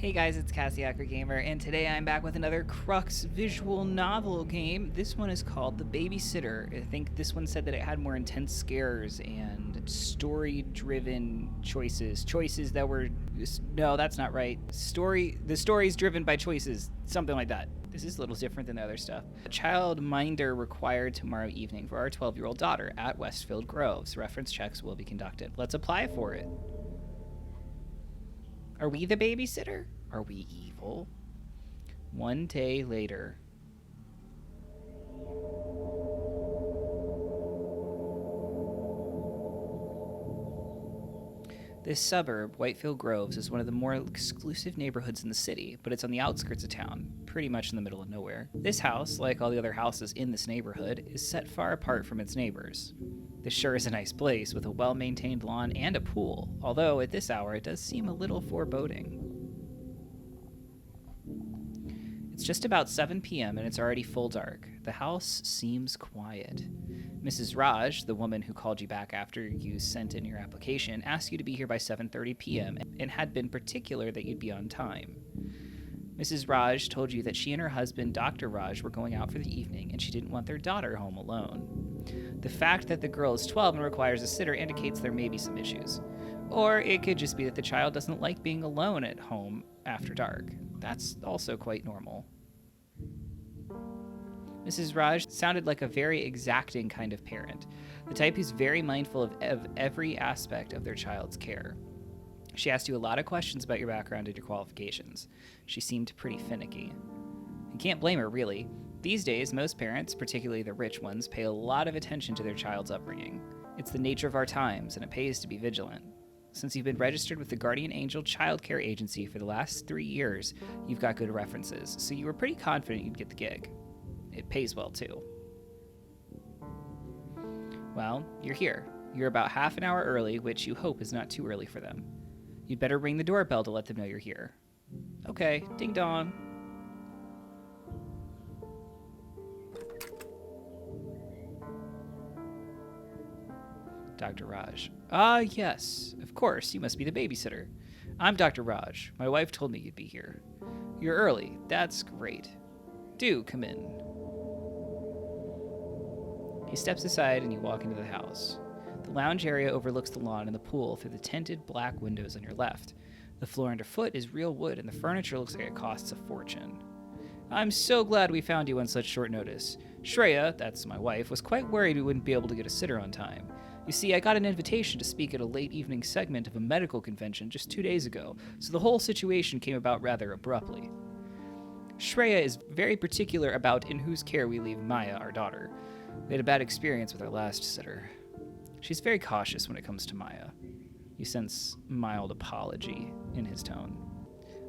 Hey guys, it's Gaymer, and today I'm back with another Crux visual novel game. This one is called The Babysitter. I think this one said that it had more intense scares and story-driven choices. Choices that were... No, that's not right. The story's driven by choices. Something like that. This is a little different than the other stuff. A child minder required tomorrow evening for our 12-year-old daughter at Westfield Groves. Reference checks will be conducted. Let's apply for it. Are we the babysitter? Are we evil? One day later. This suburb, Whitefield Groves, is one of the more exclusive neighborhoods in the city, but it's on the outskirts of town, pretty much in the middle of nowhere. This house, like all the other houses in this neighborhood, is set far apart from its neighbors. This sure is a nice place, with a well-maintained lawn and a pool, although at this hour it does seem a little foreboding. It's just about 7 p.m. and it's already full dark. The house seems quiet. Mrs. Raj, the woman who called you back after you sent in your application, asked you to be here by 7:30 p.m. and had been particular that you'd be on time. Mrs. Raj told you that she and her husband, Dr. Raj, were going out for the evening and she didn't want their daughter home alone. The fact that the girl is 12 and requires a sitter indicates there may be some issues. Or it could just be that the child doesn't like being alone at home after dark. That's also quite normal. Mrs. Raj sounded like a very exacting kind of parent, the type who's very mindful of every aspect of their child's care. She asked you a lot of questions about your background and your qualifications. She seemed pretty finicky. You can't blame her, really. These days, most parents, particularly the rich ones, pay a lot of attention to their child's upbringing. It's the nature of our times, and it pays to be vigilant. Since you've been registered with the Guardian Angel Child Care Agency for the last 3 years, you've got good references, so you were pretty confident you'd get the gig. It pays well, too. Well, you're here. You're about half an hour early, which you hope is not too early for them. You'd better ring the doorbell to let them know you're here. Okay, ding dong. Dr. Raj. Ah, yes, of course, you must be the babysitter. I'm Dr. Raj. My wife told me you'd be here. You're early. That's great. Do come in. He steps aside and you walk into the house. The lounge area overlooks the lawn and the pool through the tinted black windows on your left. The floor underfoot is real wood and the furniture looks like it costs a fortune. I'm so glad we found you on such short notice. Shreya, that's my wife, was quite worried we wouldn't be able to get a sitter on time. You see, I got an invitation to speak at a late evening segment of a medical convention just 2 days ago, so the whole situation came about rather abruptly. Shreya is very particular about in whose care we leave Maya, our daughter. We had a bad experience with our last sitter. She's very cautious when it comes to Maya. You sense mild apology in his tone.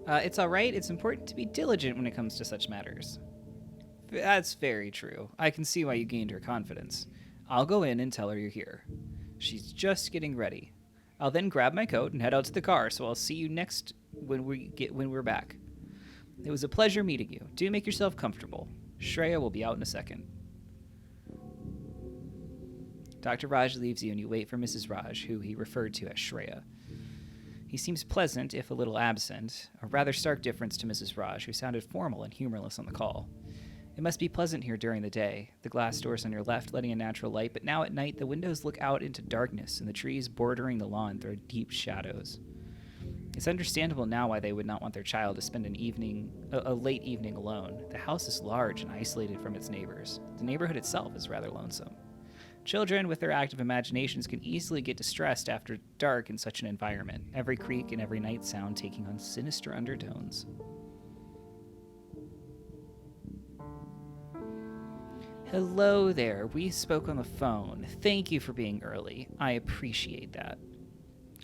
It's all right. It's important to be diligent when it comes to such matters. That's very true. I can see why you gained her confidence. I'll go in and tell her you're here. She's just getting ready. I'll then grab my coat and head out to the car, so I'll see you next when we're back. It was a pleasure meeting you. Do make yourself comfortable. Shreya will be out in a second. Dr. Raj leaves you and you wait for Mrs. Raj, who he referred to as Shreya. He seems pleasant, if a little absent, a rather stark difference to Mrs. Raj, who sounded formal and humorless on the call. It must be pleasant here during the day, the glass doors on your left letting in natural light, but now at night the windows look out into darkness and the trees bordering the lawn throw deep shadows. It's understandable now why they would not want their child to spend a late evening alone. The house is large and isolated from its neighbors. The neighborhood itself is rather lonesome. Children with their active imaginations can easily get distressed after dark in such an environment, every creak and every night sound taking on sinister undertones. Hello there. We spoke on the phone. Thank you for being early. I appreciate that.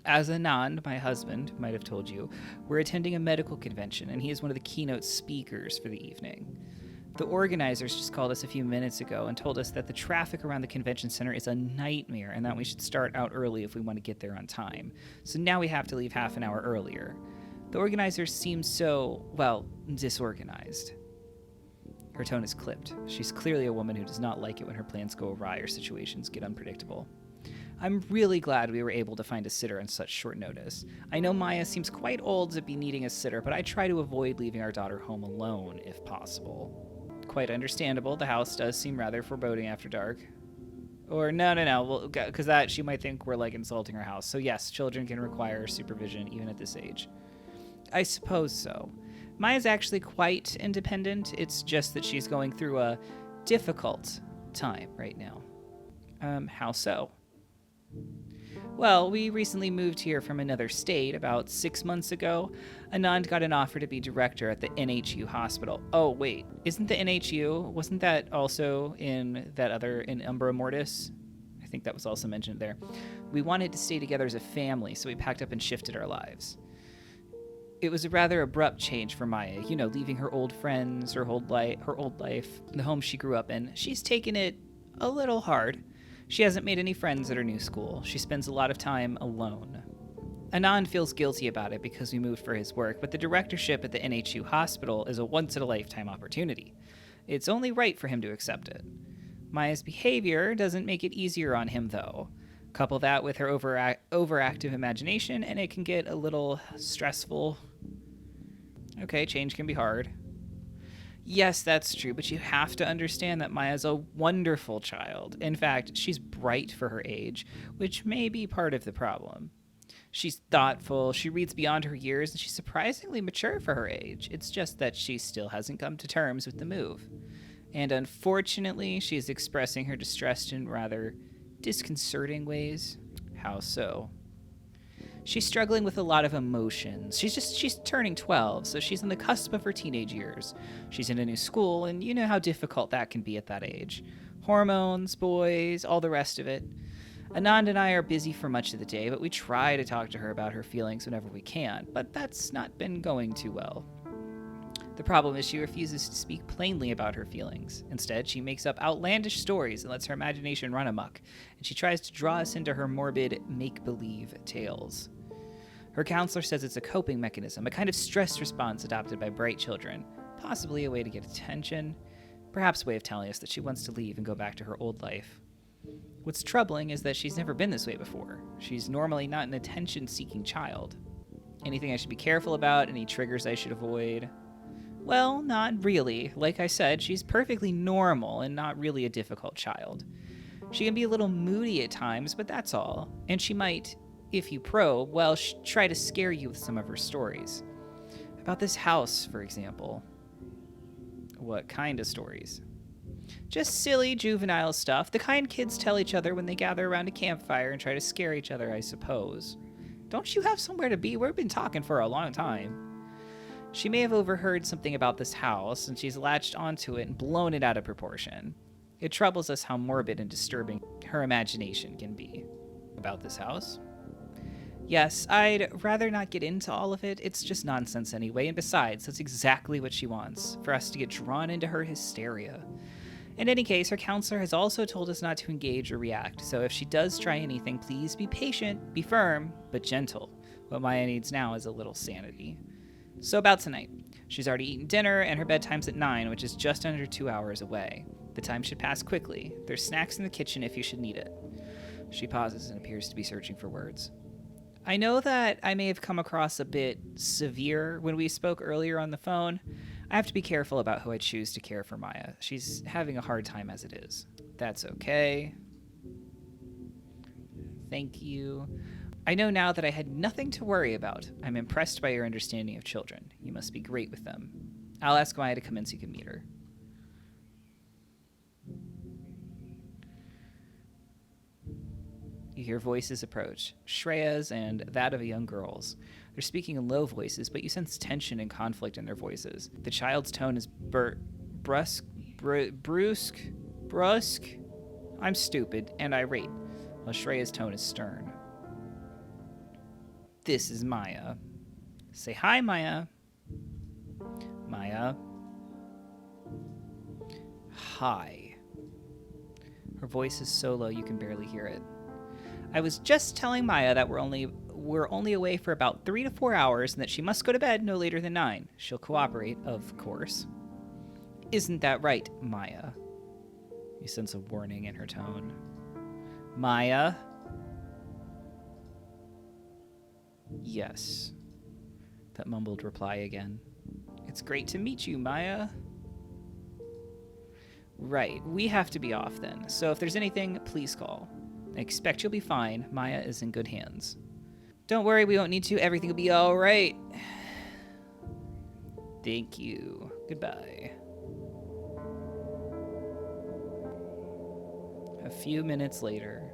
As Anand, my husband, might have told you, we're attending a medical convention, and he is one of the keynote speakers for the evening. The organizers just called us a few minutes ago and told us that the traffic around the convention center is a nightmare and that we should start out early if we want to get there on time. So now we have to leave half an hour earlier. The organizers seem so, disorganized. Her tone is clipped. She's clearly a woman who does not like it when her plans go awry or situations get unpredictable. I'm really glad we were able to find a sitter on such short notice. I know Maya seems quite old to be needing a sitter, but I try to avoid leaving our daughter home alone if possible. Quite understandable, the house does seem rather foreboding after dark. Or no, well, because that she might think we're like insulting her house. So yes, children can require supervision even at this age. I suppose so. Maya's actually quite independent. It's just that she's going through a difficult time right now. How so? Well, we recently moved here from another state about 6 months ago. Anand got an offer to be director at the NHU hospital. Oh, wait. Isn't the NHU, wasn't that also in Umbra Mortis? I think that was also mentioned there. We wanted to stay together as a family, so we packed up and shifted our lives. It was a rather abrupt change for Maya, leaving her old friends, her old life, the home she grew up in. She's taken it a little hard. She hasn't made any friends at her new school. She spends a lot of time alone. Anand feels guilty about it because we moved for his work, but the directorship at the NHU hospital is a once-in-a-lifetime opportunity. It's only right for him to accept it. Maya's behavior doesn't make it easier on him, though. Couple that with her overactive imagination, and it can get a little stressful. Okay, change can be hard. Yes, that's true, but you have to understand that Maya's a wonderful child. In fact, she's bright for her age, which may be part of the problem. She's thoughtful, she reads beyond her years, and she's surprisingly mature for her age. It's just that she still hasn't come to terms with the move. And unfortunately, she's expressing her distress in rather disconcerting ways. How so? She's struggling with a lot of emotions. She's turning 12, so she's on the cusp of her teenage years. She's in a new school, and you know how difficult that can be at that age. Hormones, boys, all the rest of it. Anand and I are busy for much of the day, but we try to talk to her about her feelings whenever we can, but that's not been going too well. The problem is she refuses to speak plainly about her feelings. Instead, she makes up outlandish stories and lets her imagination run amok, and she tries to draw us into her morbid make-believe tales. Her counselor says it's a coping mechanism, a kind of stress response adopted by bright children, possibly a way to get attention, perhaps a way of telling us that she wants to leave and go back to her old life. What's troubling is that she's never been this way before. She's normally not an attention-seeking child. Anything I should be careful about? Any triggers I should avoid? Well, not really. Like I said, she's perfectly normal and not really a difficult child. She can be a little moody at times, but that's all. And she might, if you probe, try to scare you with some of her stories. About this house, for example. What kind of stories? Just silly, juvenile stuff, the kind kids tell each other when they gather around a campfire and try to scare each other, I suppose. Don't you have somewhere to be? We've been talking for a long time. She may have overheard something about this house, and she's latched onto it and blown it out of proportion. It troubles us how morbid and disturbing her imagination can be. About this house? Yes, I'd rather not get into all of it. It's just nonsense anyway, and besides, that's exactly what she wants, for us to get drawn into her hysteria. In any case, her counselor has also told us not to engage or react, so if she does try anything, please be patient, be firm, but gentle. What Maya needs now is a little sanity. So about tonight. She's already eaten dinner, and her bedtime's at 9, which is just under 2 hours away. The time should pass quickly. There's snacks in the kitchen if you should need it. She pauses and appears to be searching for words. I know that I may have come across a bit severe when we spoke earlier on the phone. I have to be careful about who I choose to care for Maya. She's having a hard time as it is. That's okay. Thank you. I know now that I had nothing to worry about. I'm impressed by your understanding of children. You must be great with them. I'll ask Maya to come in so you can meet her. You hear voices approach, Shreya's and that of a young girl's. They're speaking in low voices, but you sense tension and conflict in their voices. The child's tone is brusque. I'm stupid and irate, while Shreya's tone is stern. This is Maya. Say hi, Maya. Maya. Hi. Her voice is so low you can barely hear it. I was just telling Maya that we're only away for about 3 to 4 hours and that she must go to bed no later than 9. She'll cooperate, of course. Isn't that right, Maya? You sense a warning in her tone. Maya? Yes. That mumbled reply again. It's great to meet you, Maya. Right, we have to be off then. So if there's anything, please call. I expect you'll be fine. Maya is in good hands. Don't worry, we won't need to. Everything will be all right. Thank you. Goodbye. A few minutes later.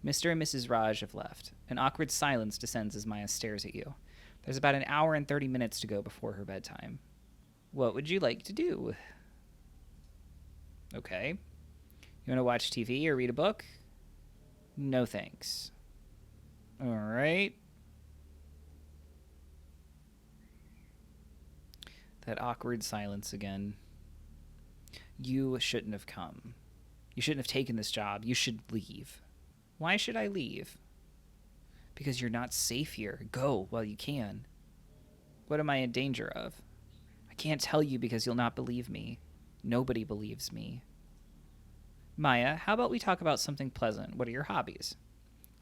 Mr. and Mrs. Raj have left. An awkward silence descends as Maya stares at you. There's about an hour and 30 minutes to go before her bedtime. What would you like to do? Okay. You want to watch TV or read a book? No thanks. All right. That awkward silence again. You shouldn't have come. You shouldn't have taken this job. You should leave. Why should I leave? Because you're not safe here. Go while you can. What am I in danger of? I can't tell you because you'll not believe me. Nobody believes me. Maya, how about we talk about something pleasant? What are your hobbies?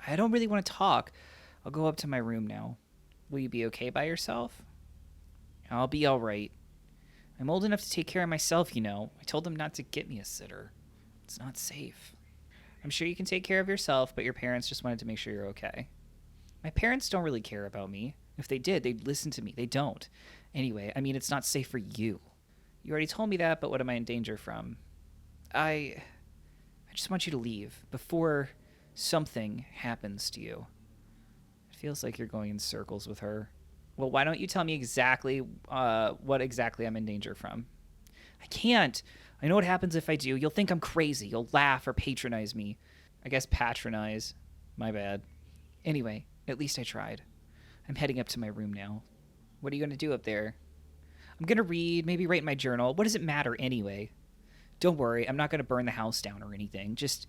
I don't really want to talk. I'll go up to my room now. Will you be okay by yourself? I'll be all right. I'm old enough to take care of myself, you know. I told them not to get me a sitter. It's not safe. I'm sure you can take care of yourself, but your parents just wanted to make sure you're okay. My parents don't really care about me. If they did, they'd listen to me. They don't. Anyway, I mean, it's not safe for you. You already told me that, but what am I in danger from? I just want you to leave before something happens to you. It feels like you're going in circles with her. Well, why don't you tell me exactly what exactly I'm in danger from? I can't. I know what happens if I do. You'll think I'm crazy. You'll laugh or patronize me. I guess patronize. My bad. Anyway, at least I tried. I'm heading up to my room now. What are you going to do up there? I'm going to read, maybe write in my journal. What does it matter anyway? Don't worry, I'm not going to burn the house down or anything. Just,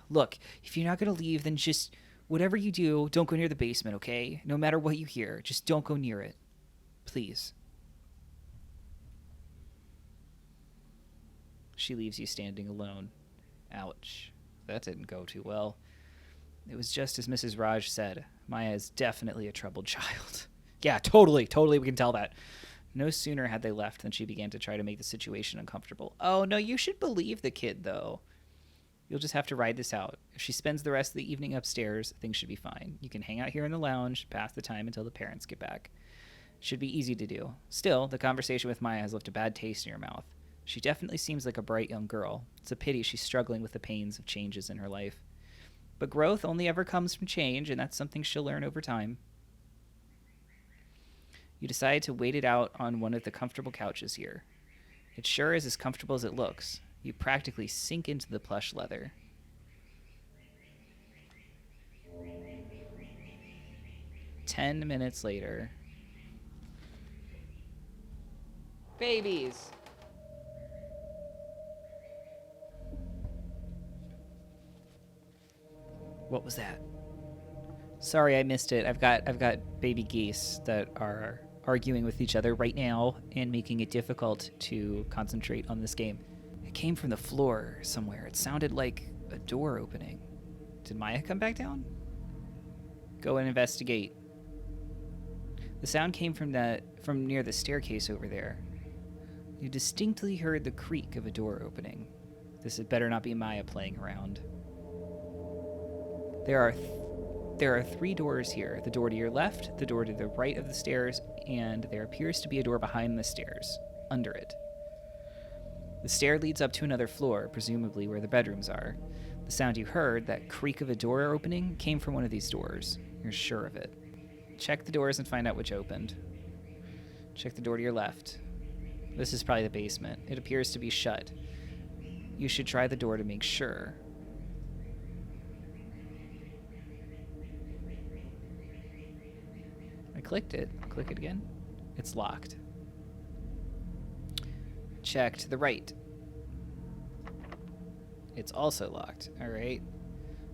look, if you're not going to leave, then just, whatever you do, don't go near the basement, okay? No matter what you hear, just don't go near it. Please. She leaves you standing alone. Ouch. That didn't go too well. It was just as Mrs. Raj said. Maya is definitely a troubled child. Yeah, totally we can tell that. No sooner had they left than she began to try to make the situation uncomfortable. Oh, no, you should believe the kid, though. You'll just have to ride this out. If she spends the rest of the evening upstairs, things should be fine. You can hang out here in the lounge, pass the time until the parents get back. Should be easy to do. Still, the conversation with Maya has left a bad taste in your mouth. She definitely seems like a bright young girl. It's a pity she's struggling with the pains of changes in her life. But growth only ever comes from change, and that's something she'll learn over time. You decide to wait it out on one of the comfortable couches here. It sure is as comfortable as it looks. You practically sink into the plush leather. "10 minutes later. Babies! What was that? Sorry, I missed it. I've got baby geese that are arguing with each other right now and making it difficult to concentrate on this game. It came from the floor somewhere. It sounded like a door opening. Did Maya come back down? Go and investigate. The sound came from near the staircase over there. You distinctly heard the creak of a door opening. This had better not be Maya playing around. There are 3 doors here. The door to your left, the door to the right of the stairs, and there appears to be a door behind the stairs, under it. The stair leads up to another floor, presumably where the bedrooms are. The sound you heard, that creak of a door opening, came from one of these doors. You're sure of it. Check the doors and find out which opened. Check the door to your left. This is probably the basement. It appears to be shut. You should try the door to make sure. I clicked it. Click it again. It's locked. Check to the right. It's also locked. All right.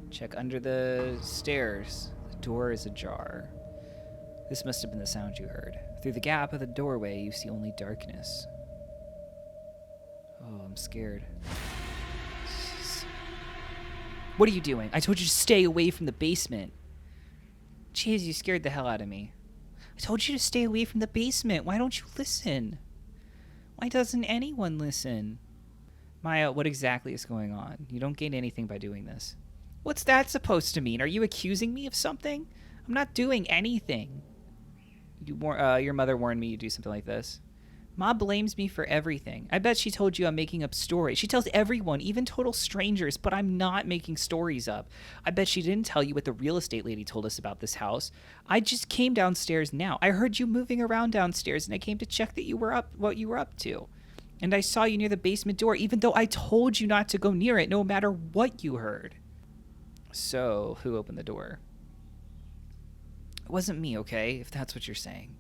Check under the stairs. The door is ajar. This must have been the sound you heard. Through the gap of the doorway, you see only darkness. Oh, I'm scared. What are you doing? I told you to stay away from the basement. Jeez, you scared the hell out of me. I told you to stay away from the basement. Why don't you listen? Why doesn't anyone listen? Maya, what exactly is going on? You don't gain anything by doing this. What's that supposed to mean? Are you accusing me of something? I'm not doing anything. Your mother warned me you'd do something like this. Ma blames me for everything. I bet she told you I'm making up stories. She tells everyone, even total strangers, but I'm not making stories up. I bet she didn't tell you what the real estate lady told us about this house. I just came downstairs now. I heard you moving around downstairs, and I came to check that what you were up to. And I saw you near the basement door, even though I told you not to go near it, no matter what you heard. So, who opened the door? It wasn't me, okay, if that's what you're saying.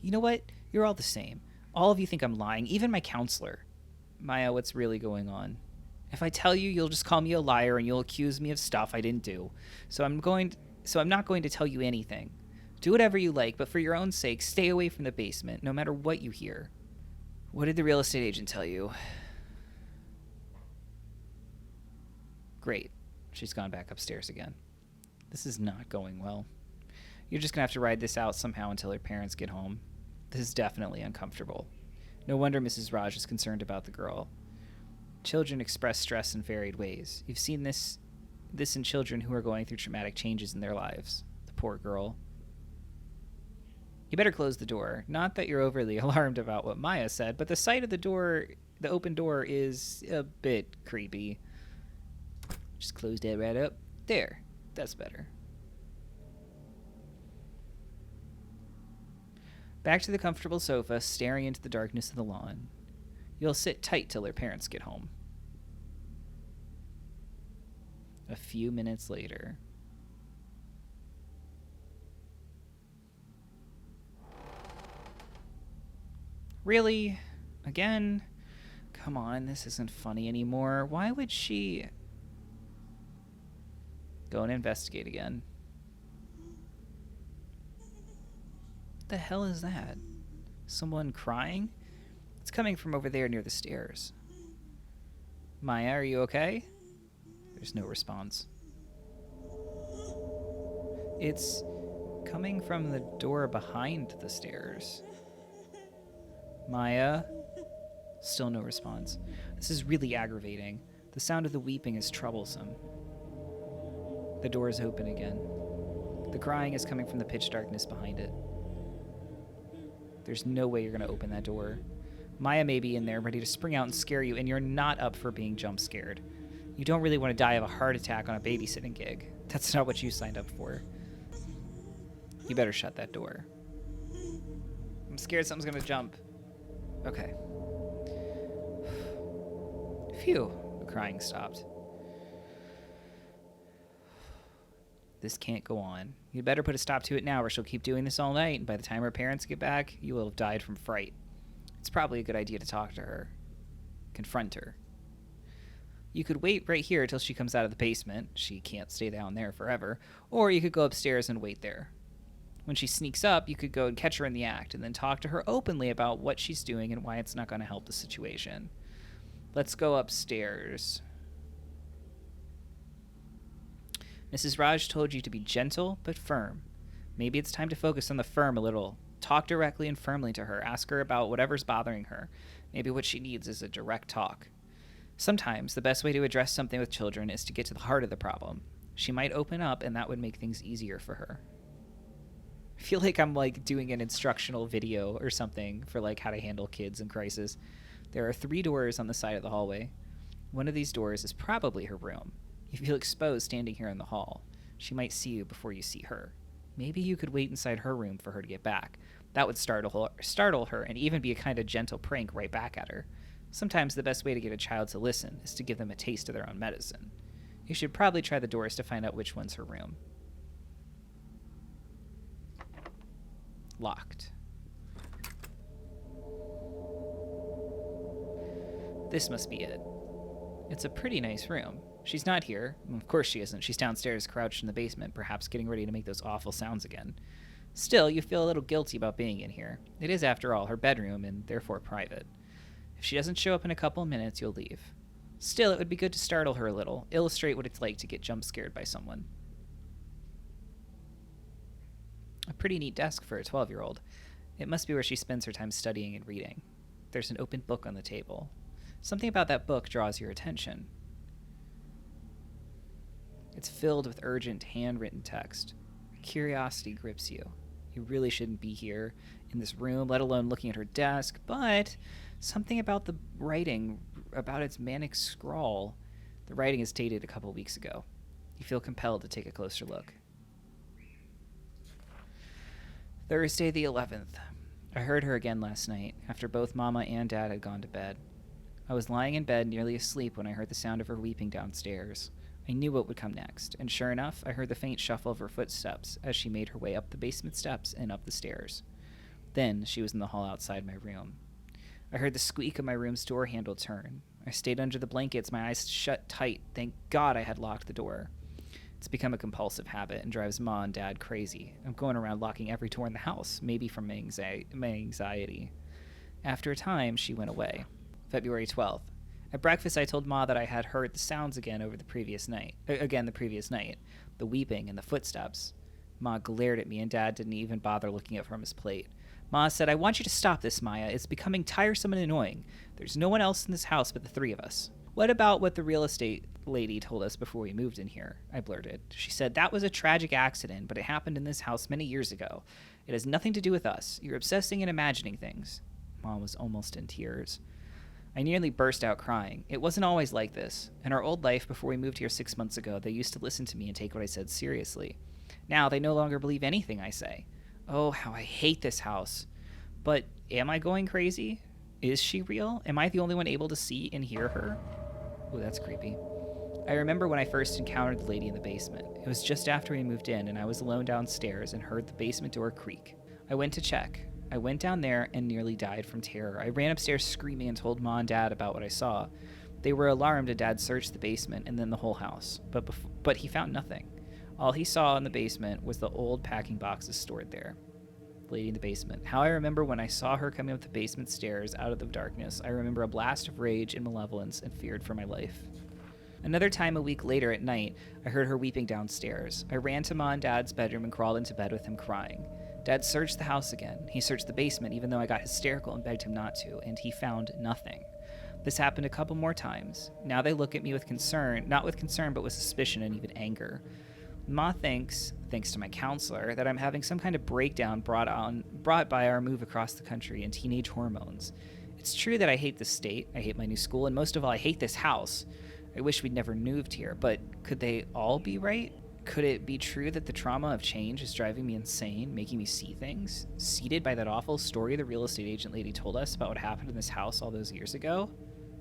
You know what? You're all the same. All of you think I'm lying, even my counselor. Maya, what's really going on? If I tell you, you'll just call me a liar and you'll accuse me of stuff I didn't do. So I'm not going to tell you anything. Do whatever you like, but for your own sake, stay away from the basement, no matter what you hear. What did the real estate agent tell you? Great. She's gone back upstairs again. This is not going well. You're just going to have to ride this out somehow until her parents get home. This is definitely uncomfortable. No wonder Mrs. Raj is concerned about the girl. Children express stress in varied ways. You've seen this in children who are going through traumatic changes in their lives. The poor girl. You better close the door. Not that you're overly alarmed about what Maya said, but the sight of the open door is a bit creepy. Just close that right up. There. That's better. Back to the comfortable sofa, staring into the darkness of the lawn. You'll sit tight till her parents get home. A few minutes later. Really? Again? Come on, this isn't funny anymore. Why would she... Go and investigate again. What the hell is that? Someone crying? It's coming from over there near the stairs. Maya, are you okay? There's no response. It's coming from the door behind the stairs. Maya? Still no response. This is really aggravating. The sound of the weeping is troublesome. The door is open again. The crying is coming from the pitch darkness behind it. There's no way you're going to open that door. Maya may be in there ready to spring out and scare you, and you're not up for being jump scared. You don't really want to die of a heart attack on a babysitting gig. That's not what you signed up for. You better shut that door. I'm scared something's going to jump. Okay. Phew. The crying stopped. This can't go on. You'd better put a stop to it now, or she'll keep doing this all night, and by the time her parents get back, you will have died from fright. It's probably a good idea to talk to her. Confront her. You could wait right here till she comes out of the basement. She can't stay down there forever. Or you could go upstairs and wait there. When she sneaks up, you could go and catch her in the act, and then talk to her openly about what she's doing and why it's not going to help the situation. Let's go upstairs. Mrs. Raj told you to be gentle but firm. Maybe it's time to focus on the firm a little. Talk directly and firmly to her. Ask her about whatever's bothering her. Maybe what she needs is a direct talk. Sometimes the best way to address something with children is to get to the heart of the problem. She might open up, and that would make things easier for her. I feel like I'm doing an instructional video or something for how to handle kids in crisis. There are 3 doors on the side of the hallway. One of these doors is probably her room. You feel exposed standing here in the hall. She might see you before you see her. Maybe you could wait inside her room for her to get back. That would startle her and even be a kind of gentle prank right back at her. Sometimes the best way to get a child to listen is to give them a taste of their own medicine. You should probably try the doors to find out which one's her room. Locked. This must be it. It's a pretty nice room. She's not here. Of course she isn't. She's downstairs, crouched in the basement, perhaps getting ready to make those awful sounds again. Still, you feel a little guilty about being in here. It is, after all, her bedroom, and therefore private. If she doesn't show up in a couple minutes, you'll leave. Still, it would be good to startle her a little, illustrate what it's like to get jump scared by someone. A pretty neat desk for a 12-year-old. It must be where she spends her time studying and reading. There's an open book on the table. Something about that book draws your attention. It's filled with urgent, handwritten text. Curiosity grips you. You really shouldn't be here in this room, let alone looking at her desk, but something about the writing, about its manic scrawl. The writing is dated a couple weeks ago. You feel compelled to take a closer look. Thursday the 11th. I heard her again last night, after both Mama and Dad had gone to bed. I was lying in bed nearly asleep when I heard the sound of her weeping downstairs. I knew what would come next, and sure enough, I heard the faint shuffle of her footsteps as she made her way up the basement steps and up the stairs. Then she was in the hall outside my room. I heard the squeak of my room's door handle turn. I stayed under the blankets, my eyes shut tight. Thank God I had locked the door. It's become a compulsive habit and drives Ma and Dad crazy. I'm going around locking every door in the house, maybe from my anxiety. After a time, she went away. February 12th. At breakfast, I told Ma that I had heard the sounds again the previous night. The weeping and the footsteps. Ma glared at me, and Dad didn't even bother looking up from his plate. Ma said, "I want you to stop this, Maya. It's becoming tiresome and annoying. There's no one else in this house but the three of us." "What about what the real estate lady told us before we moved in here?" I blurted. "She said that was a tragic accident, but it happened in this house many years ago. It has nothing to do with us. You're obsessing and imagining things." Ma was almost in tears. I nearly burst out crying. It wasn't always like this. In our old life, before we moved here 6 months ago, they used to listen to me and take what I said seriously. Now they no longer believe anything I say. Oh, how I hate this house. But am I going crazy? Is she real? Am I the only one able to see and hear her? Oh, that's creepy. I remember when I first encountered the lady in the basement. It was just after we moved in, and I was alone downstairs and heard the basement door creak. I went to check. I went down there and nearly died from terror. I ran upstairs screaming and told Ma and Dad about what I saw. They were alarmed, and Dad searched the basement and then the whole house. But he found nothing. All he saw in the basement was the old packing boxes stored there. The lady in the basement. How I remember when I saw her coming up the basement stairs out of the darkness. I remember a blast of rage and malevolence and feared for my life. Another time a week later at night, I heard her weeping downstairs. I ran to Ma and Dad's bedroom and crawled into bed with him crying. Dad searched the house again. He searched the basement, even though I got hysterical and begged him not to, and he found nothing. This happened a couple more times. Now they look at me with concern, not with concern, but with suspicion and even anger. Ma thinks to my counselor, that I'm having some kind of breakdown brought by our move across the country and teenage hormones. It's true that I hate this state, I hate my new school, and most of all, I hate this house. I wish we'd never moved here, but could they all be right? Could it be true that the trauma of change is driving me insane, making me see things? Seated by that awful story the real estate agent lady told us about what happened in this house all those years ago?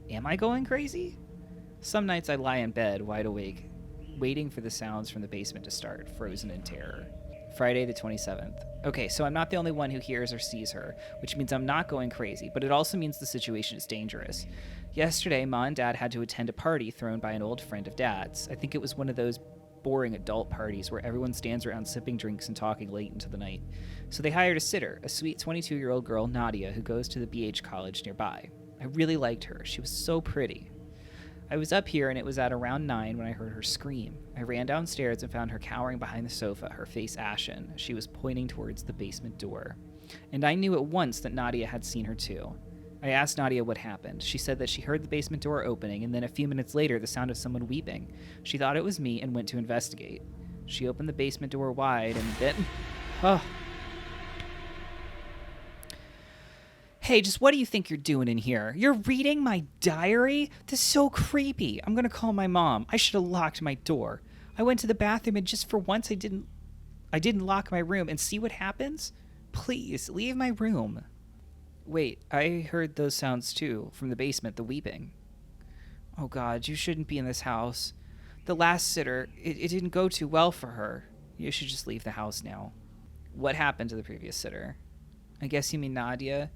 Am I going crazy? Some nights I lie in bed, wide awake, waiting for the sounds from the basement to start, frozen in terror. Friday the 27th. Okay, so I'm not the only one who hears or sees her, which means I'm not going crazy, but it also means the situation is dangerous. Yesterday, Ma and Dad had to attend a party thrown by an old friend of Dad's. I think it was one of those boring adult parties where everyone stands around sipping drinks and talking late into the night. So they hired a sitter, a sweet 22-year-old girl, Nadia, who goes to the BH college nearby. I really liked her. She was so pretty. I was up here, and it was at around 9 when I heard her scream. I ran downstairs and found her cowering behind the sofa, her face ashen. She was pointing towards the basement door. And I knew at once that Nadia had seen her too. I asked Nadia what happened. She said that she heard the basement door opening, and then a few minutes later, the sound of someone weeping. She thought it was me and went to investigate. She opened the basement door wide, and then... Oh. Hey, just what do you think you're doing in here? You're reading my diary? This is so creepy. I'm gonna call my mom. I should have locked my door. I went to the bathroom, and just for once I didn't lock my room. And see what happens? Please, leave my room. Wait, I heard those sounds too, from the basement, the weeping. Oh God, you shouldn't be in this house. The last sitter, it didn't go too well for her. You should just leave the house now. What happened to the previous sitter? I guess you mean Nadia?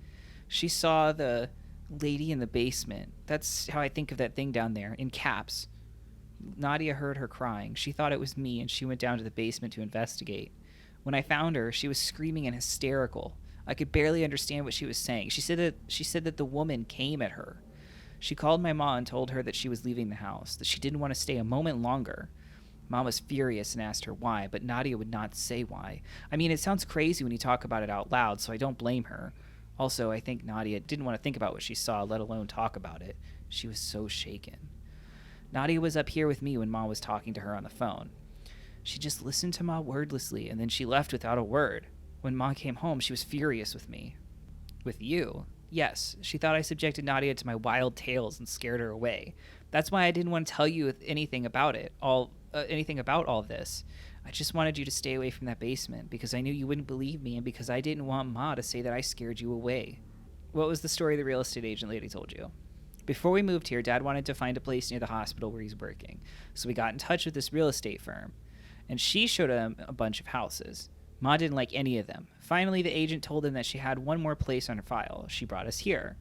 She saw the lady in the basement. That's how I think of that thing down there, in caps. Nadia heard her crying. She thought it was me, and she went down to the basement to investigate. When I found her, she was screaming and hysterical. I could barely understand what she was saying. She said that the woman came at her. She called my mom and told her that she was leaving the house, that she didn't want to stay a moment longer. Mom was furious and asked her why, but Nadia would not say why. I mean, it sounds crazy when you talk about it out loud, so I don't blame her. Also, I think Nadia didn't want to think about what she saw, let alone talk about it. She was so shaken. Nadia was up here with me when Mom was talking to her on the phone. She just listened to Ma wordlessly, and then she left without a word. When Ma came home, she was furious with me. With you? Yes, she thought I subjected Nadia to my wild tales and scared her away. That's why I didn't want to tell you anything about it, anything about all this. I just wanted you to stay away from that basement because I knew you wouldn't believe me and because I didn't want Ma to say that I scared you away. What was the story the real estate agent lady told you? Before we moved here, Dad wanted to find a place near the hospital where he's working, so we got in touch with this real estate firm, and she showed him a bunch of houses. Ma didn't like any of them. Finally, the agent told him that she had one more place on her file. She brought us here.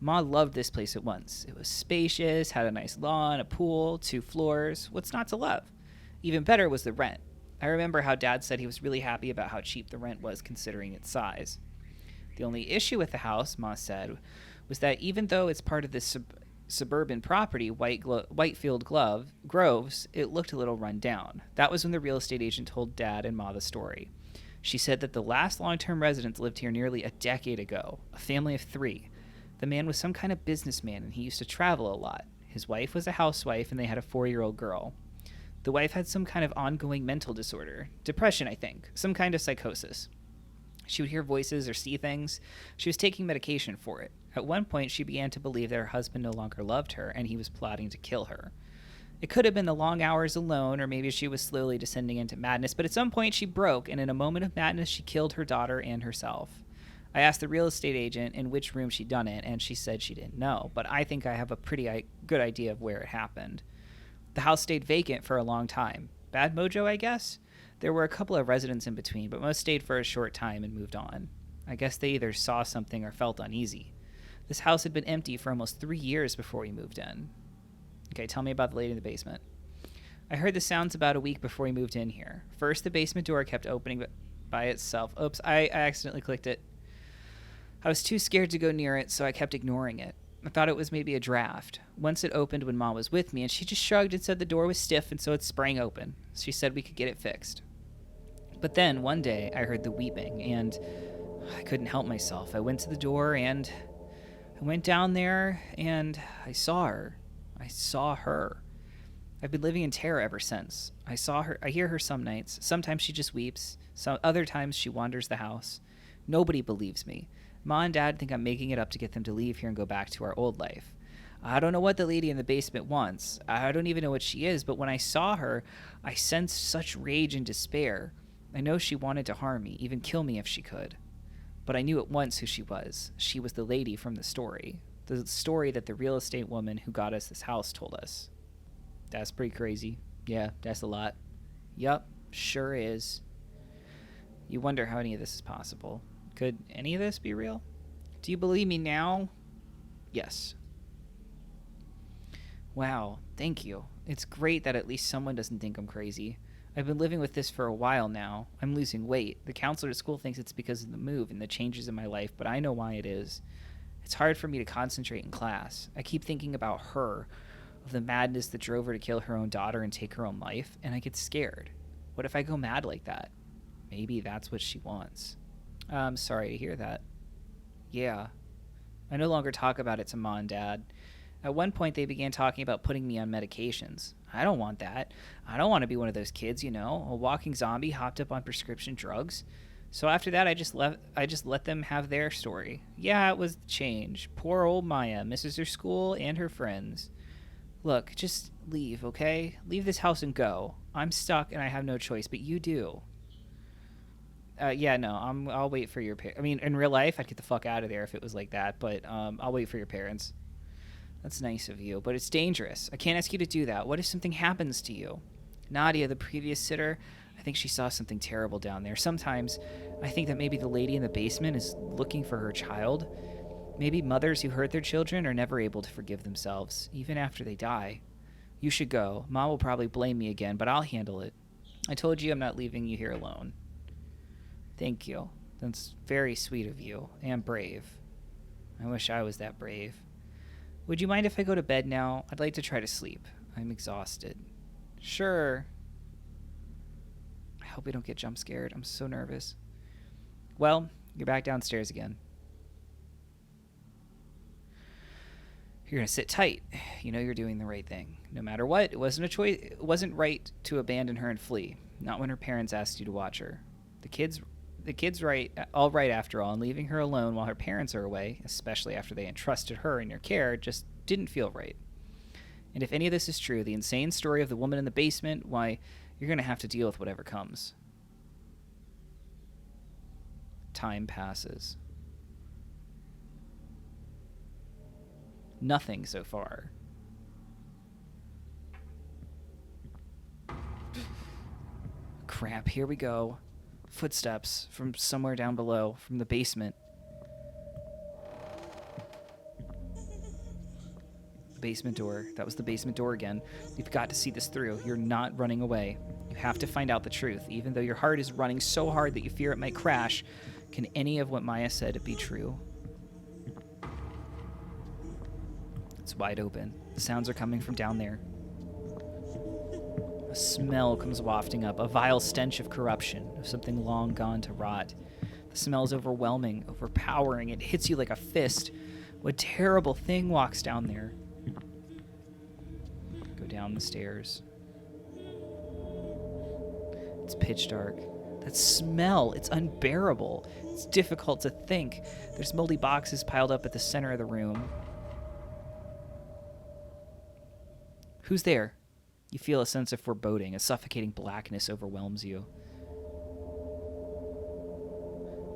Ma loved this place at once. It was spacious, had a nice lawn, a pool, 2 floors. What's not to love? Even better was the rent. I remember how Dad said he was really happy about how cheap the rent was considering its size. The only issue with the house, Ma said, was that even though it's part of this suburban property, Whitefield Groves, it looked a little run down. That was when the real estate agent told Dad and Ma the story. She said that the last long-term residents lived here nearly a decade ago, a family of 3. The man was some kind of businessman, and he used to travel a lot. His wife was a housewife, and they had a 4-year-old girl. The wife had some kind of ongoing mental disorder. Depression, I think. Some kind of psychosis. She would hear voices or see things. She was taking medication for it. At one point, she began to believe that her husband no longer loved her, and he was plotting to kill her. It could have been the long hours alone, or maybe she was slowly descending into madness, but at some point she broke, and in a moment of madness, she killed her daughter and herself. I asked the real estate agent in which room she'd done it, and she said she didn't know, but I think I have a pretty good idea of where it happened. The house stayed vacant for a long time. Bad mojo, I guess? There were a couple of residents in between, but most stayed for a short time and moved on. I guess they either saw something or felt uneasy. This house had been empty for almost 3 years before we moved in. Okay, tell me about the lady in the basement. I heard the sounds about a week before we moved in here. First, the basement door kept opening by itself. Oops, I accidentally clicked it. I was too scared to go near it, so I kept ignoring it. I thought it was maybe a draft. Once it opened when Mom was with me, and she just shrugged and said the door was stiff, and so it sprang open. She said we could get it fixed. But then, one day, I heard the weeping, and I couldn't help myself. I went to the door, and I went down there, and I saw her. I saw her. I've been living in terror ever since. I saw her. I hear her some nights. Sometimes she just weeps. Some other times she wanders the house. Nobody believes me. Ma and Dad think I'm making it up to get them to leave here and go back to our old life. I don't know what the lady in the basement wants. I don't even know what she is, but when I saw her, I sensed such rage and despair. I know she wanted to harm me, even kill me if she could. But I knew at once who she was. She was the lady from the story that the real estate woman who got us this house told us. That's pretty crazy. Yeah, that's a lot. Yup, sure is. You wonder how any of this is possible. Could any of this be real? Do you believe me now? Yes. Wow, thank you. It's great that at least someone doesn't think I'm crazy. I've been living with this for a while now. I'm losing weight. The counselor at school thinks it's because of the move and the changes in my life, but I know why it is. It's hard for me to concentrate in class. I keep thinking about her, of the madness that drove her to kill her own daughter and take her own life, and I get scared. What if I go mad like that? Maybe that's what she wants. I'm sorry to hear that. Yeah. I no longer talk about it to Ma and Dad. At one point, they began talking about putting me on medications. I don't want that. I don't want to be one of those kids, a walking zombie hopped up on prescription drugs. So after that, I just let them have their story. Yeah, it was change. Poor old Maya misses her school and her friends. Look, just leave, okay? Leave this house and go. I'm stuck and I have no choice, but you do. I'll wait for your parents. I mean, in real life, I'd get the fuck out of there if it was like that, but I'll wait for your parents. That's nice of you, but it's dangerous. I can't ask you to do that. What if something happens to you? Nadia, the previous sitter, I think she saw something terrible down there. Sometimes I think that maybe the lady in the basement is looking for her child. Maybe mothers who hurt their children are never able to forgive themselves, even after they die. You should go. Mom will probably blame me again, but I'll handle it. I told you I'm not leaving you here alone. Thank you. That's very sweet of you, and brave. I wish I was that brave. Would you mind if I go to bed now? I'd like to try to sleep. I'm exhausted. Sure. I hope we don't get jump scared. I'm so nervous. Well, you're back downstairs again. You're going to sit tight. You know you're doing the right thing. No matter what, it wasn't a choice. It wasn't right to abandon her and flee. Not when her parents asked you to watch her. The kid's all right after all, and leaving her alone while her parents are away, especially after they entrusted her in your care, just didn't feel right. And if any of this is true, the insane story of the woman in the basement, why, you're going to have to deal with whatever comes. Time passes. Nothing so far. Crap, here we go. Footsteps from somewhere down below, from the basement. The basement door. That was the basement door again. You've got to see this through. You're not running away. You have to find out the truth. Even though your heart is running so hard that you fear it might crash, can any of what Maya said be true? It's wide open. The sounds are coming from down there. A smell comes wafting up, a vile stench of corruption, of something long gone to rot. The smell is overwhelming, overpowering. It hits you like a fist. What terrible thing walks down there? Go down the stairs. It's pitch dark. That smell, it's unbearable. It's difficult to think. There's moldy boxes piled up at the center of the room. Who's there? You feel a sense of foreboding. A suffocating blackness overwhelms you.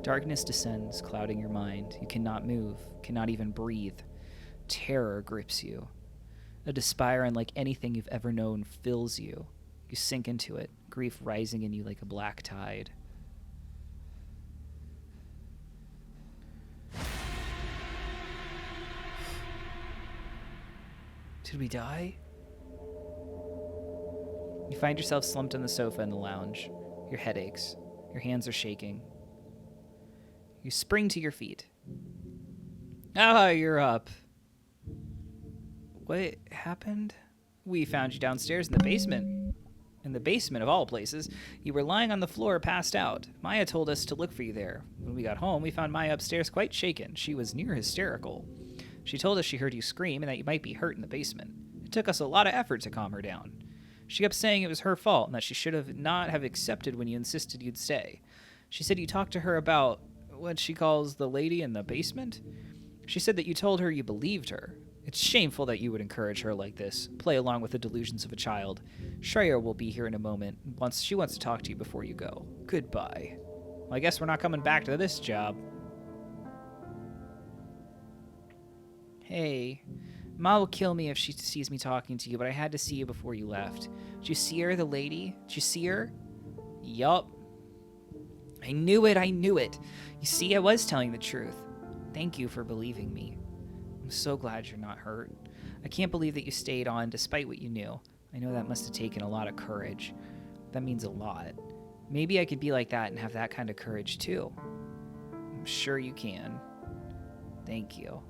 Darkness descends, clouding your mind. You cannot move, cannot even breathe. Terror grips you. A despair unlike anything you've ever known fills you. You sink into it, grief rising in you like a black tide. Did we die? You find yourself slumped on the sofa in the lounge. Your head aches. Your hands are shaking. You spring to your feet. Ah, you're up. What happened? We found you downstairs in the basement. In the basement of all places. You were lying on the floor, passed out. Maya told us to look for you there. When we got home, we found Maya upstairs quite shaken. She was near hysterical. She told us she heard you scream and that you might be hurt in the basement. It took us a lot of effort to calm her down. She kept saying it was her fault and that she should not have accepted when you insisted you'd stay. She said you talked to her about what she calls the lady in the basement. She said that you told her you believed her. It's shameful that you would encourage her like this, play along with the delusions of a child. Shreya will be here in a moment. She wants to talk to you before you go. Goodbye. Well, I guess we're not coming back to this job. Hey. Ma will kill me if she sees me talking to you, but I had to see you before you left. Did you see her, the lady? Did you see her? Yup. I knew it. You see, I was telling the truth. Thank you for believing me. I'm so glad you're not hurt. I can't believe that you stayed on despite what you knew. I know that must have taken a lot of courage. That means a lot. Maybe I could be like that and have that kind of courage too. I'm sure you can. Thank you.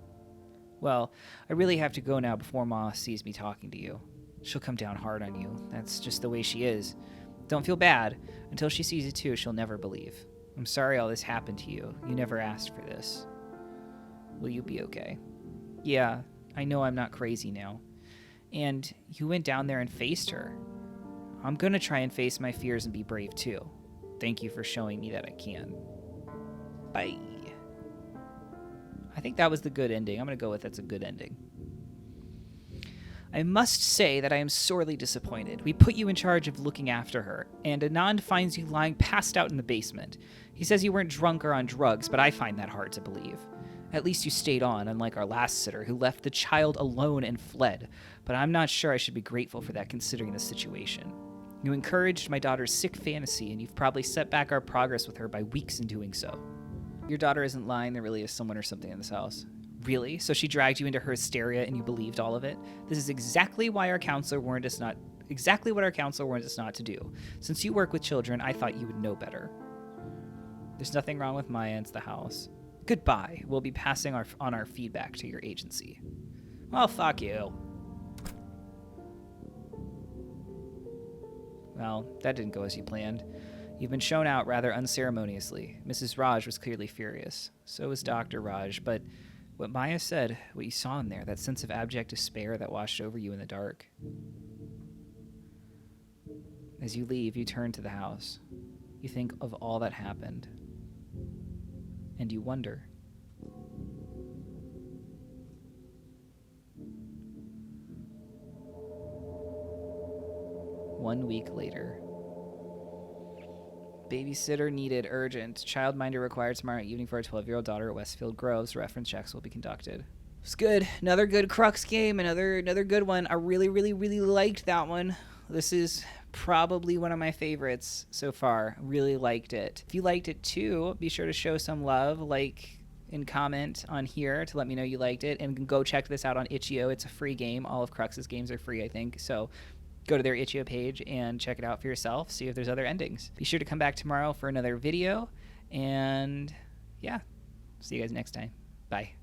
Well, I really have to go now before Ma sees me talking to you. She'll come down hard on you. That's just the way she is. Don't feel bad. Until she sees it too, she'll never believe. I'm sorry all this happened to you. You never asked for this. Will you be okay? Yeah, I know I'm not crazy now. And you went down there and faced her. I'm gonna try and face my fears and be brave too. Thank you for showing me that I can. Bye. I think that was the good ending. I'm going to go with that's a good ending. I must say that I am sorely disappointed. We put you in charge of looking after her, and Anand finds you lying passed out in the basement. He says you weren't drunk or on drugs, but I find that hard to believe. At least you stayed on, unlike our last sitter, who left the child alone and fled. But I'm not sure I should be grateful for that considering the situation. You encouraged my daughter's sick fantasy, and you've probably set back our progress with her by weeks in doing so. Your daughter isn't lying. There really is someone or something in this house. Really? So she dragged you into her hysteria and you believed all of it? This is exactly why our counselor warned us not to do. Since you work with children, I thought you would know better. There's nothing wrong with Maya. It's the house. Goodbye. We'll be passing on our feedback to your agency. Well, fuck you. Well, that didn't go as you planned. You've been shown out rather unceremoniously. Mrs. Raj was clearly furious. So was Dr. Raj, but what Maya said, what you saw in there, that sense of abject despair that washed over you in the dark. As you leave, you turn to the house. You think of all that happened. And you wonder. One week later. Babysitter needed, urgent. Childminder required tomorrow evening for our 12-year-old daughter at Westfield Groves. Reference checks will be conducted. It's good. Another good Crux game. Another good one. I really, really, really liked that one. This is probably one of my favorites so far. Really liked it. If you liked it too, be sure to show some love, like and comment on here to let me know you liked it. And go check this out on Itch.io. It's a free game. All of Crux's games are free, I think. So go to their Itch.io page and check it out for yourself. See if there's other endings. Be sure to come back tomorrow for another video. And yeah, see you guys next time. Bye.